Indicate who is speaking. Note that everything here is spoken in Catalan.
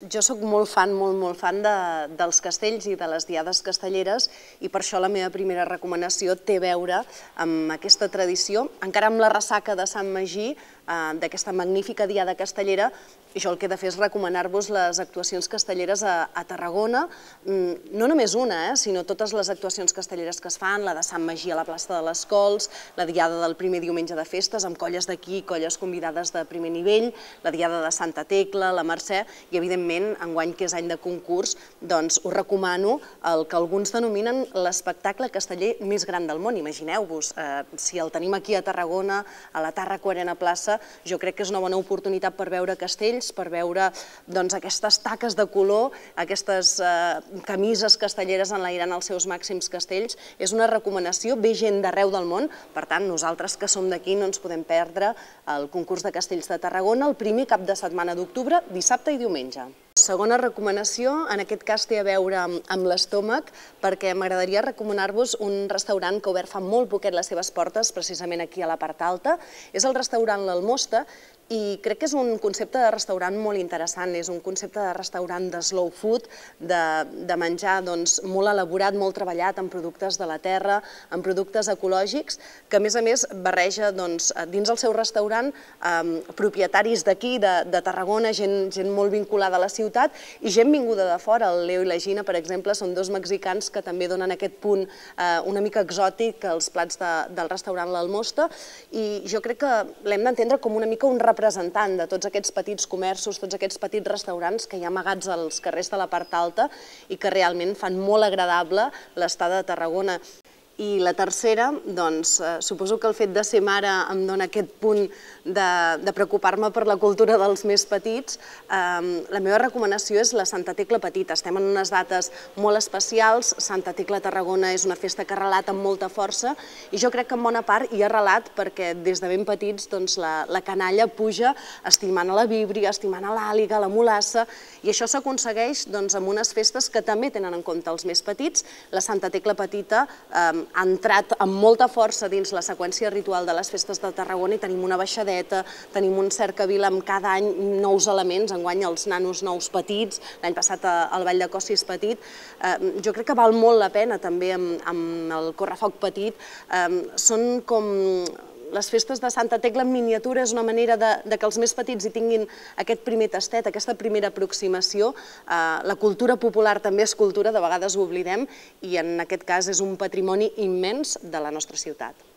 Speaker 1: Jo sóc molt fan dels castells i de les diades castelleres i per això la meva primera recomanació té a veure amb aquesta tradició. Encara amb la ressaca de Sant Magí, d'aquesta magnífica diada castellera, jo el que he de fer és recomanar-vos les actuacions castelleres a Tarragona, no només una, sinó totes les actuacions castelleres que es fan, la de Sant Magí a la plaça de les Cols, la diada del primer diumenge de festes amb colles d'aquí, colles convidades de primer nivell, la diada de Santa Tecla, la Mercè i evidentment enguany que és any de concurs, doncs us recomano el que alguns denominen l'espectacle casteller més gran del món. Imagineu-vos, si el tenim aquí a Tarragona, a la Tàrraco Arena Plaça, jo crec que és una bona oportunitat per veure castells, per veure aquestes taques de color, aquestes camises castelleres enlairant els seus màxims castells. És una recomanació, ve gent d'arreu del món, per tant, nosaltres que som d'aquí no ens podem perdre el concurs de castells de Tarragona el primer cap de setmana d'octubre, dissabte i diumenge. Segona recomanació, en aquest cas té a veure amb l'estómac, perquè m'agradaria recomanar-vos un restaurant que ha obert fa molt poquet les seves portes, precisament aquí a la part alta. És el restaurant L'Almosta i crec que és un concepte de restaurant molt interessant, és un concepte de restaurant de slow food, de menjar molt elaborat, molt treballat en productes de la terra, en productes ecològics, que a més barreja dins el seu restaurant propietaris d'aquí, de Tarragona, gent molt vinculada a la ciutat i gent vinguda de fora. El Leo i la Gina, per exemple, són dos mexicans que també donen aquest punt una mica exòtic als plats del restaurant L'Almosta i jo crec que l'hem d'entendre com una mica un representant de tots aquests petits comerços, tots aquests petits restaurants que hi ha amagats als carrers de la part alta i que realment fan molt agradable l'estada a Tarragona. I la tercera, suposo que el fet de ser mare em dona aquest punt de preocupar-me per la cultura dels més petits. La meva recomanació és la Santa Tecla Petita. Estem en unes dates molt especials. Santa Tecla a Tarragona és una festa que arrelat amb molta força i jo crec que en bona part hi ha arrelat perquè des de ben petits la canalla puja estimant a la víbria, estimant a l'àliga, la mulassa i això s'aconsegueix amb unes festes que també tenen en compte els més petits. La Santa Tecla Petita ha entrat amb molta força dins la seqüència ritual de les festes de Tarragona i tenim una baixadeta, tenim un cercavil amb cada any nous elements, enguany els nanos nous petits, l'any passat el ball de cossis petit. Jo crec que val molt la pena també amb el correfoc petit. Són com les festes de Santa Tecla en miniatura, és una manera que els més petits hi tinguin aquest primer tastet, aquesta primera aproximació. La cultura popular també és cultura, de vegades ho oblidem, i en aquest cas és un patrimoni immens de la nostra ciutat.